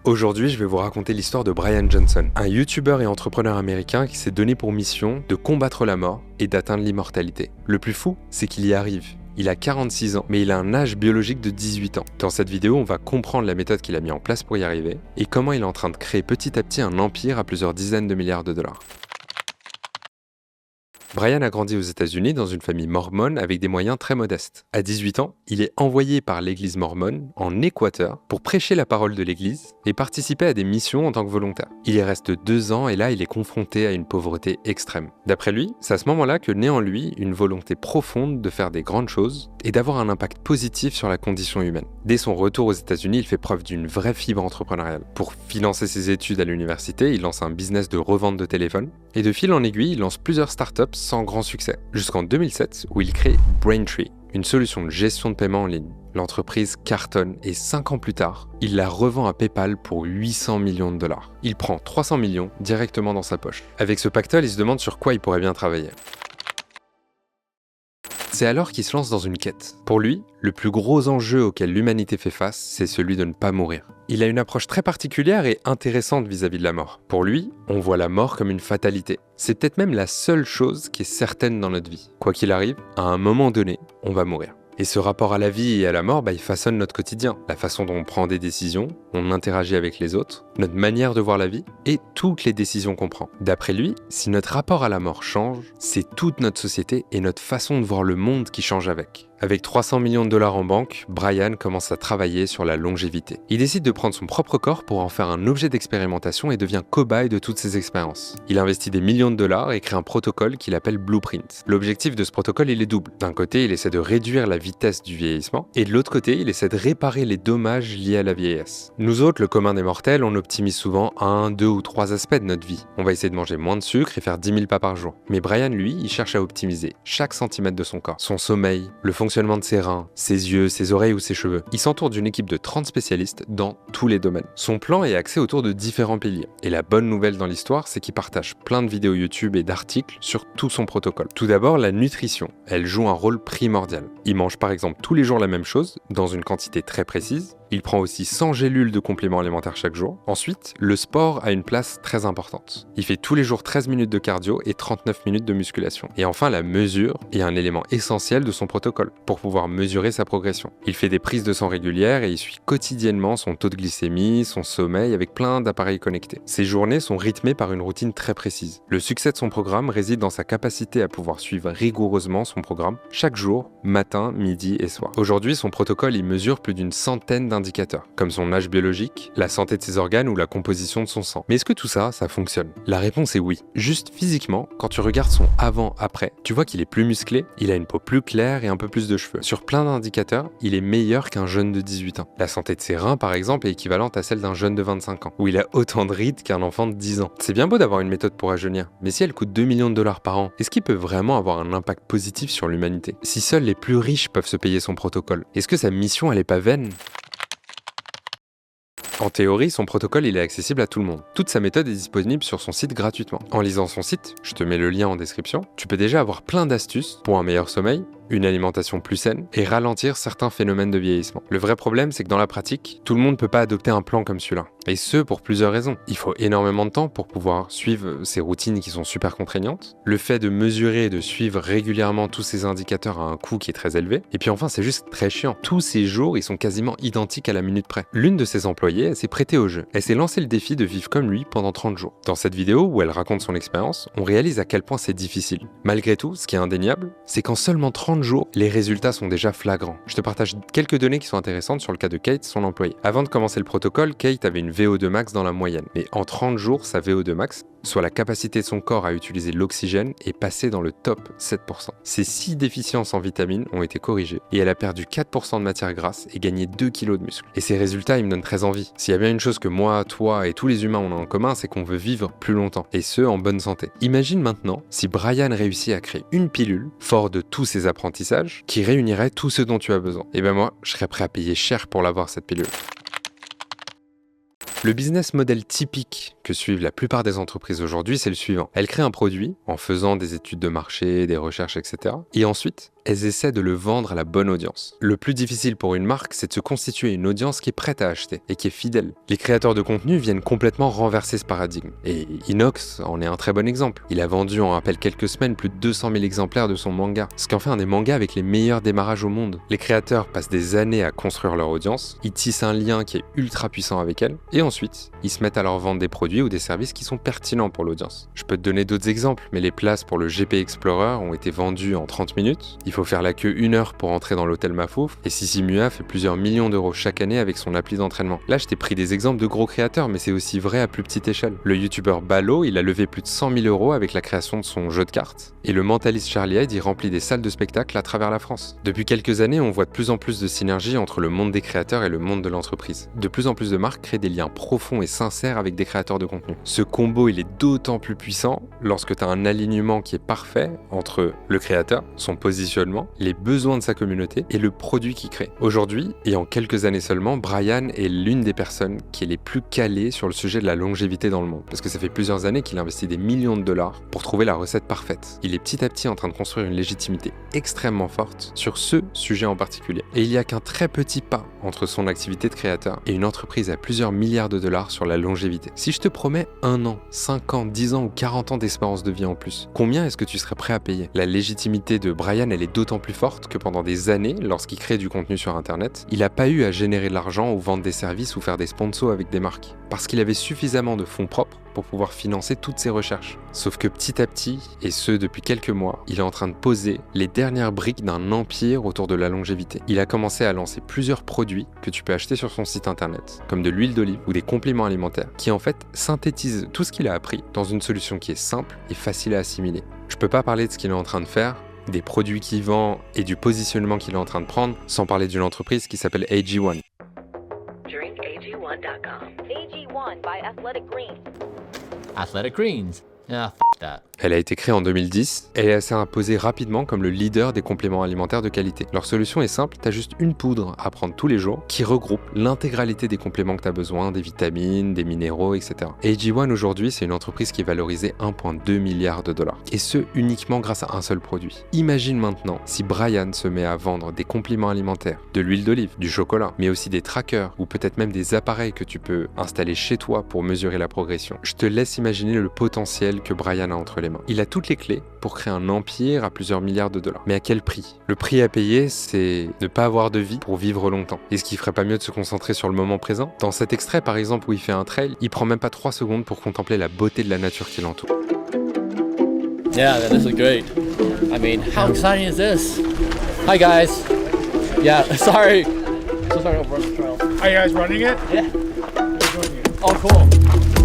Aujourd'hui, je vais vous raconter l'histoire de Brian Johnson, un youtubeur et entrepreneur américain qui s'est donné pour mission de combattre la mort et d'atteindre l'immortalité. Le plus fou, c'est qu'il y arrive. Il a 46 ans, mais il a un âge biologique de 18 ans. Dans cette vidéo, on va comprendre la méthode qu'il a mis en place pour y arriver et comment il est en train de créer petit à petit un empire à plusieurs dizaines de milliards de dollars. Brian a grandi aux États-Unis dans une famille mormone avec des moyens très modestes. À 18 ans, il est envoyé par l'église mormone en Équateur pour prêcher la parole de l'église et participer à des missions en tant que volontaire. Il y reste 2 ans et là, il est confronté à une pauvreté extrême. D'après lui, c'est à ce moment-là que naît en lui une volonté profonde de faire des grandes choses et d'avoir un impact positif sur la condition humaine. Dès son retour aux États-Unis, il fait preuve d'une vraie fibre entrepreneuriale. Pour financer ses études à l'université, il lance un business de revente de téléphones et de fil en aiguille, il lance plusieurs startups sans grand succès, jusqu'en 2007 où il crée Braintree, une solution de gestion de paiement en ligne. L'entreprise cartonne et 5 ans plus tard, il la revend à PayPal pour 800 millions de dollars. Il prend 300 millions directement dans sa poche. Avec ce pactole, il se demande sur quoi il pourrait bien travailler. C'est alors qu'il se lance dans une quête. Pour lui, le plus gros enjeu auquel l'humanité fait face, c'est celui de ne pas mourir. Il a une approche très particulière et intéressante vis-à-vis de la mort. Pour lui, on voit la mort comme une fatalité. C'est peut-être même la seule chose qui est certaine dans notre vie. Quoi qu'il arrive, à un moment donné, on va mourir. Et ce rapport à la vie et à la mort, il façonne notre quotidien, la façon dont on prend des décisions, on interagit avec les autres, notre manière de voir la vie et toutes les décisions qu'on prend. D'après lui, si notre rapport à la mort change, c'est toute notre société et notre façon de voir le monde qui change avec. Avec 300 millions de dollars en banque, Brian commence à travailler sur la longévité. Il décide de prendre son propre corps pour en faire un objet d'expérimentation et devient cobaye de toutes ces expériences. Il investit des millions de dollars et crée un protocole qu'il appelle Blueprint. L'objectif de ce protocole, il est double. D'un côté, il essaie de réduire la vitesse du vieillissement et de l'autre côté, il essaie de réparer les dommages liés à la vieillesse. Nous autres, le commun des mortels, on optimise souvent 1, 2 ou 3 aspects de notre vie. On va essayer de manger moins de sucre et faire 10 000 pas par jour. Mais Brian, lui, il cherche à optimiser chaque centimètre de son corps, son sommeil, le fonctionnement de ses reins, ses yeux, ses oreilles ou ses cheveux. Il s'entoure d'une équipe de 30 spécialistes dans tous les domaines. Son plan est axé autour de différents piliers. Et la bonne nouvelle dans l'histoire, c'est qu'il partage plein de vidéos YouTube et d'articles sur tout son protocole. Tout d'abord, la nutrition. Elle joue un rôle primordial. Il mange par exemple tous les jours la même chose, dans une quantité très précise. Il prend aussi 100 gélules de compléments alimentaires chaque jour. Ensuite, le sport a une place très importante. Il fait tous les jours 13 minutes de cardio et 39 minutes de musculation. Et enfin, la mesure est un élément essentiel de son protocole pour pouvoir mesurer sa progression. Il fait des prises de sang régulières et il suit quotidiennement son taux de glycémie, son sommeil avec plein d'appareils connectés. Ses journées sont rythmées par une routine très précise. Le succès de son programme réside dans sa capacité à pouvoir suivre rigoureusement son programme chaque jour, matin, midi et soir. Aujourd'hui, son protocole y mesure plus d'une centaine d'indicateurs, comme son âge biologique, la santé de ses organes ou la composition de son sang. Mais est-ce que tout ça, ça fonctionne? La réponse est oui. Juste physiquement, quand tu regardes son avant-après, tu vois qu'il est plus musclé, il a une peau plus claire et un peu plus de cheveux. Sur plein d'indicateurs, il est meilleur qu'un jeune de 18 ans. La santé de ses reins, par exemple, est équivalente à celle d'un jeune de 25 ans, où il a autant de rides qu'un enfant de 10 ans. C'est bien beau d'avoir une méthode pour rajeunir, mais si elle coûte 2 millions de dollars par an, est-ce qu'il peut vraiment avoir un impact positif sur l'humanité? Si seuls les plus riches peuvent se payer son protocole, est-ce que sa mission, elle est pas vaine? En théorie, son protocole il est accessible à tout le monde. Toute sa méthode est disponible sur son site gratuitement. En lisant son site, je te mets le lien en description, tu peux déjà avoir plein d'astuces pour un meilleur sommeil, une alimentation plus saine et ralentir certains phénomènes de vieillissement. Le vrai problème, c'est que dans la pratique, tout le monde ne peut pas adopter un plan comme celui-là. Et ce, pour plusieurs raisons. Il faut énormément de temps pour pouvoir suivre ces routines qui sont super contraignantes. Le fait de mesurer et de suivre régulièrement tous ces indicateurs à un coût qui est très élevé. Et puis enfin, c'est juste très chiant. Tous ces jours, ils sont quasiment identiques à la minute près. L'une de ses employées, elle s'est prêtée au jeu. Elle s'est lancé le défi de vivre comme lui pendant 30 jours. Dans cette vidéo, où elle raconte son expérience, on réalise à quel point c'est difficile. Malgré tout, ce qui est indéniable, c'est qu'en seulement 30 jours, les résultats sont déjà flagrants. Je te partage quelques données qui sont intéressantes sur le cas de Kate, son employée. Avant de commencer le protocole, Kate avait une VO2 max dans la moyenne. Mais en 30 jours, sa VO2 max, soit la capacité de son corps à utiliser l'oxygène, est passée dans le top 7%. Ses 6 déficiences en vitamines ont été corrigées et elle a perdu 4% de matière grasse et gagné 2 kg de muscle. Et ces résultats, ils me donnent très envie. S'il y a bien une chose que moi, toi et tous les humains on a en commun, c'est qu'on veut vivre plus longtemps, et ce, en bonne santé. Imagine maintenant si Brian réussit à créer une pilule, fort de tous ses apprentissages, qui réunirait tout ce dont tu as besoin. Et ben moi, je serais prêt à payer cher pour l'avoir cette pilule. Le business model typique que que suivent la plupart des entreprises aujourd'hui, c'est le suivant. Elles créent un produit en faisant des études de marché, des recherches, etc. Et ensuite, elles essaient de le vendre à la bonne audience. Le plus difficile pour une marque, c'est de se constituer une audience qui est prête à acheter et qui est fidèle. Les créateurs de contenu viennent complètement renverser ce paradigme. Et Inox en est un très bon exemple. Il a vendu en à peine quelques semaines plus de 200 000 exemplaires de son manga, ce qui en fait un des mangas avec les meilleurs démarrages au monde. Les créateurs passent des années à construire leur audience, ils tissent un lien qui est ultra puissant avec elle, et ensuite, ils se mettent à leur vendre des produits ou des services qui sont pertinents pour l'audience. Je peux te donner d'autres exemples, mais les places pour le GP Explorer ont été vendues en 30 minutes, il faut faire la queue 1 heure pour entrer dans l'hôtel Mafouf, et Sissi Mua fait plusieurs millions d'euros chaque année avec son appli d'entraînement. Là, je t'ai pris des exemples de gros créateurs, mais c'est aussi vrai à plus petite échelle. Le youtubeur Balo, il a levé plus de 100 000 euros avec la création de son jeu de cartes, et le mentaliste Charlie Hyde, il remplit des salles de spectacle à travers la France. Depuis quelques années, on voit de plus en plus de synergie entre le monde des créateurs et le monde de l'entreprise. De plus en plus de marques créent des liens profonds et sincères avec des créateurs de contenu. Ce combo, il est d'autant plus puissant lorsque tu as un alignement qui est parfait entre le créateur, son positionnement, les besoins de sa communauté et le produit qu'il crée. Aujourd'hui, et en quelques années seulement, Brian est l'une des personnes qui est les plus calées sur le sujet de la longévité dans le monde. Parce que ça fait plusieurs années qu'il investit des millions de dollars pour trouver la recette parfaite. Il est petit à petit en train de construire une légitimité extrêmement forte sur ce sujet en particulier. Et il n'y a qu'un très petit pas entre son activité de créateur et une entreprise à plusieurs milliards de dollars sur la longévité. Si je te promets 1 an, 5 ans, 10 ans ou 40 ans d'espérance de vie en plus, combien est-ce que tu serais prêt à payer? La légitimité de Brian, elle est d'autant plus forte que pendant des années, lorsqu'il crée du contenu sur Internet, il n'a pas eu à générer de l'argent ou vendre des services ou faire des sponsors avec des marques. Parce qu'il avait suffisamment de fonds propres pour pouvoir financer toutes ses recherches. Sauf que petit à petit, et ce depuis quelques mois, il est en train de poser les dernières briques d'un empire autour de la longévité. Il a commencé à lancer plusieurs produits que tu peux acheter sur son site internet, comme de l'huile d'olive ou des compléments alimentaires, qui en fait synthétisent tout ce qu'il a appris dans une solution qui est simple et facile à assimiler. Je peux pas parler de ce qu'il est en train de faire, des produits qu'il vend et du positionnement qu'il est en train de prendre, sans parler d'une entreprise qui s'appelle AG1. drinkag1.com. AG1 by Athletic Greens. Athletic Greens. Ah, that. Elle a été créée en 2010 et elle s'est imposée rapidement comme le leader des compléments alimentaires de qualité. Leur solution est simple, t'as juste une poudre à prendre tous les jours qui regroupe l'intégralité des compléments que t'as besoin, des vitamines, des minéraux, etc. AG1 aujourd'hui, c'est une entreprise qui est valorisée 1,2 milliard de dollars. Et ce, uniquement grâce à un seul produit. Imagine maintenant si Brian se met à vendre des compléments alimentaires, de l'huile d'olive, du chocolat, mais aussi des trackers ou peut-être même des appareils que tu peux installer chez toi pour mesurer la progression. Je te laisse imaginer le potentiel que Brian a entre les mains. Il a toutes les clés pour créer un empire à plusieurs milliards de dollars. Mais à quel prix? Le prix à payer, c'est ne pas avoir de vie pour vivre longtemps. Est-ce qu'il ferait pas mieux de se concentrer sur le moment présent? Dans cet extrait, par exemple, où il fait un trail, il prend même pas 3 secondes pour contempler la beauté de la nature qui l'entoure. Yeah, this is great. I mean, how exciting is this? Hi guys. Yeah, sorry. So sorry to run the trail. Are you guys running it? Yeah. We're doing it. Oh, cool.